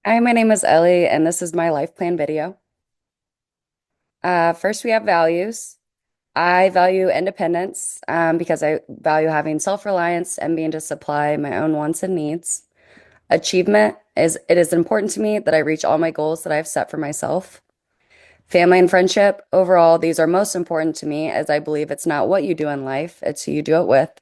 Hi, my name is Ellie, and this is my life plan video. First, we have values. I value independence because I value having self-reliance and being to supply my own wants and needs. Achievement is it is important to me that I reach all my goals that I've set for myself. Family and friendship, overall, these are most important to me as I believe it's not what you do in life, it's who you do it with.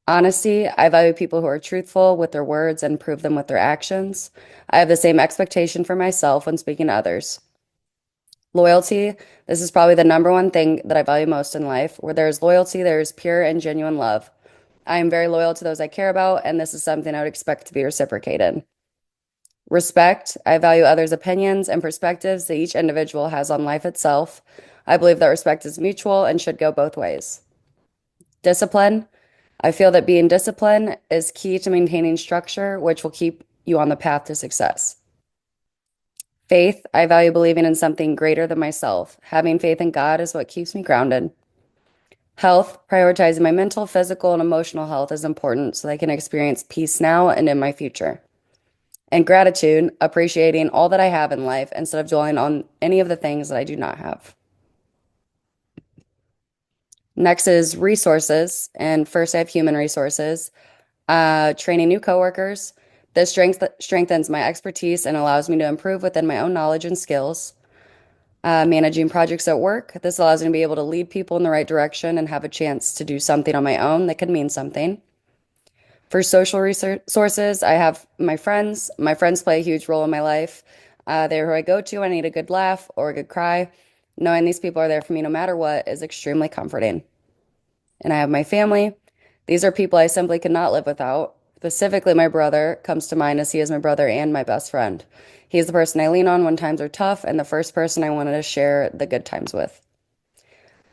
Honesty, I value people who are truthful with their words and prove them with their actions. I have the same expectation for myself when speaking to others. Loyalty, this is probably the number one thing that I value most in life. Where there is loyalty, there is pure and genuine love. I am very loyal to those I care about, and this is something I would expect to be reciprocated. Respect, I value others' opinions and perspectives that each individual has on life itself. I believe that respect is mutual and should go both ways. Discipline, I feel that being disciplined is key to maintaining structure, which will keep you on the path to success. Faith, I value believing in something greater than myself. Having faith in God is what keeps me grounded. Health, prioritizing my mental, physical, and emotional health is important so that I can experience peace now and in my future. And gratitude, appreciating all that I have in life instead of dwelling on any of the things that I do not have. Next is resources. And first, I have human resources. Training new coworkers. This strengthens my expertise and allows me to improve within my own knowledge and skills. Managing projects at work. This allows me to be able to lead people in the right direction and have a chance to do something on my own that could mean something. For social resources, I have my friends. My friends play a huge role in my life. They're who I go to when I need a good laugh or a good cry. Knowing these people are there for me no matter what is extremely comforting. And I have my family. These are people I simply could not live without. Specifically, my brother comes to mind as he is my brother and my best friend. He is the person I lean on when times are tough and the first person I wanted to share the good times with.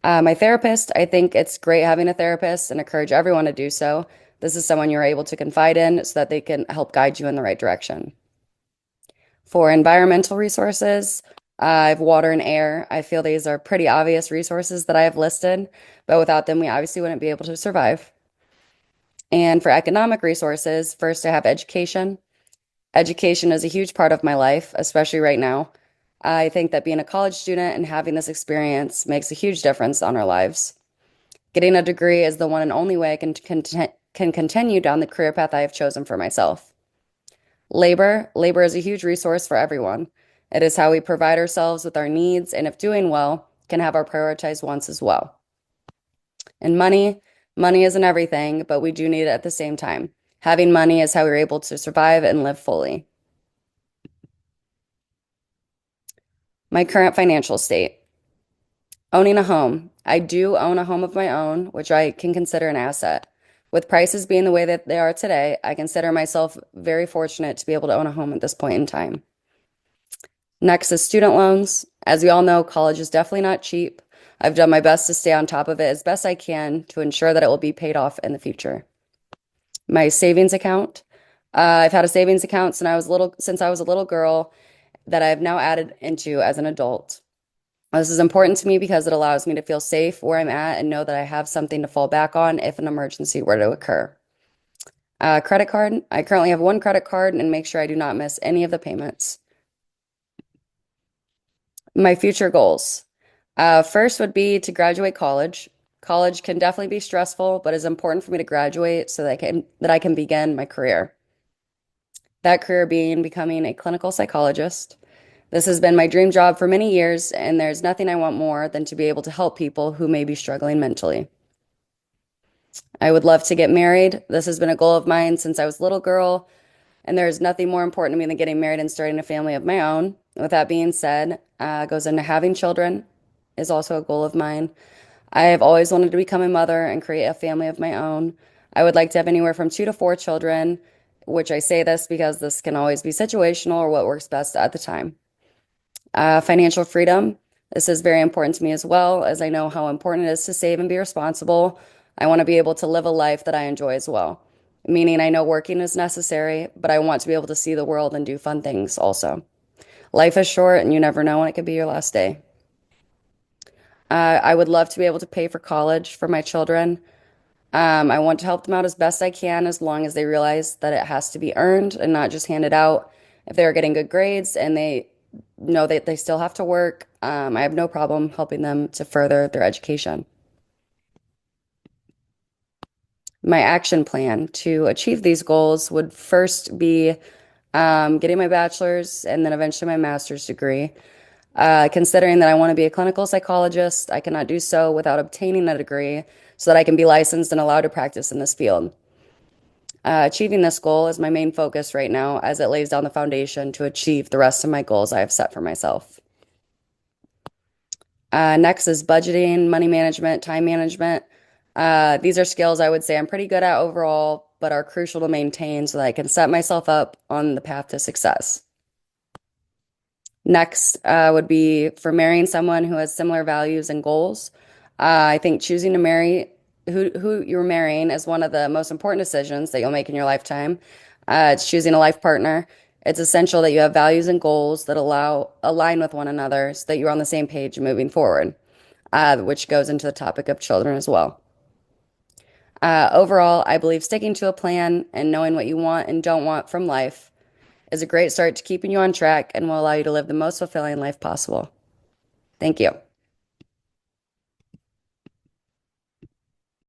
My therapist, I think it's great having a therapist and encourage everyone to do so. This is someone you're able to confide in so that they can help guide you in the right direction. For environmental resources, I have water and air. I feel these are pretty obvious resources that I have listed, but without them, we obviously wouldn't be able to survive. And for economic resources, first I have education. Education is a huge part of my life, especially right now. I think that being a college student and having this experience makes a huge difference on our lives. Getting a degree is the one and only way I can continue down the career path I have chosen for myself. Labor is a huge resource for everyone. It is how we provide ourselves with our needs, and if doing well, can have our prioritized wants as well. And money isn't everything, but we do need it at the same time. Having money is how we're able to survive and live fully. My current financial state. Owning a home. I do own a home of my own, which I can consider an asset. With prices being the way that they are today, I consider myself very fortunate to be able to own a home at this point in time. Next is student loans. As we all know, college is definitely not cheap. I've done my best to stay on top of it as best I can to ensure that it will be paid off in the future. My savings account. I've had a savings account since I was a little girl that I've now added into as an adult. This is important to me because it allows me to feel safe where I'm at and know that I have something to fall back on if an emergency were to occur. Credit card. I currently have one credit card and make sure I do not miss any of the payments. My future goals. First would be to graduate college. College can definitely be stressful, but it's important for me to graduate so that I can begin my career. That career being becoming a clinical psychologist. This has been my dream job for many years, and there's nothing I want more than to be able to help people who may be struggling mentally. I would love to get married. This has been a goal of mine since I was a little girl, and there's nothing more important to me than getting married and starting a family of my own. With that being said, goes into having children is also a goal of mine. I have always wanted to become a mother and create a family of my own. I would like to have anywhere from 2 to 4 children, which I say this because this can always be situational or what works best at the time. Financial freedom. This is very important to me as well, as I know how important it is to save and be responsible. I want to be able to live a life that I enjoy as well, meaning I know working is necessary, but I want to be able to see the world and do fun things also. Life is short and you never know when it could be your last day. I would love to be able to pay for college for my children. I want to help them out as best I can as long as they realize that it has to be earned and not just handed out. If they are getting good grades and they know that they still have to work, I have no problem helping them to further their education. My action plan to achieve these goals would first be getting my bachelor's and then eventually my master's degree. Considering that I want to be a clinical psychologist, I cannot do so without obtaining a degree so that I can be licensed and allowed to practice in this field. Achieving this goal is my main focus right now as it lays down the foundation to achieve the rest of my goals I have set for myself. Next is budgeting, money management, time management. These are skills I would say I'm pretty good at overall, but are crucial to maintain so that I can set myself up on the path to success. Next would be for marrying someone who has similar values and goals. I think choosing to marry who you're marrying is one of the most important decisions that you'll make in your lifetime. It's choosing a life partner. It's essential that you have values and goals that align with one another so that you're on the same page moving forward, which goes into the topic of children as well. Overall, I believe sticking to a plan and knowing what you want and don't want from life is a great start to keeping you on track and will allow you to live the most fulfilling life possible. Thank you.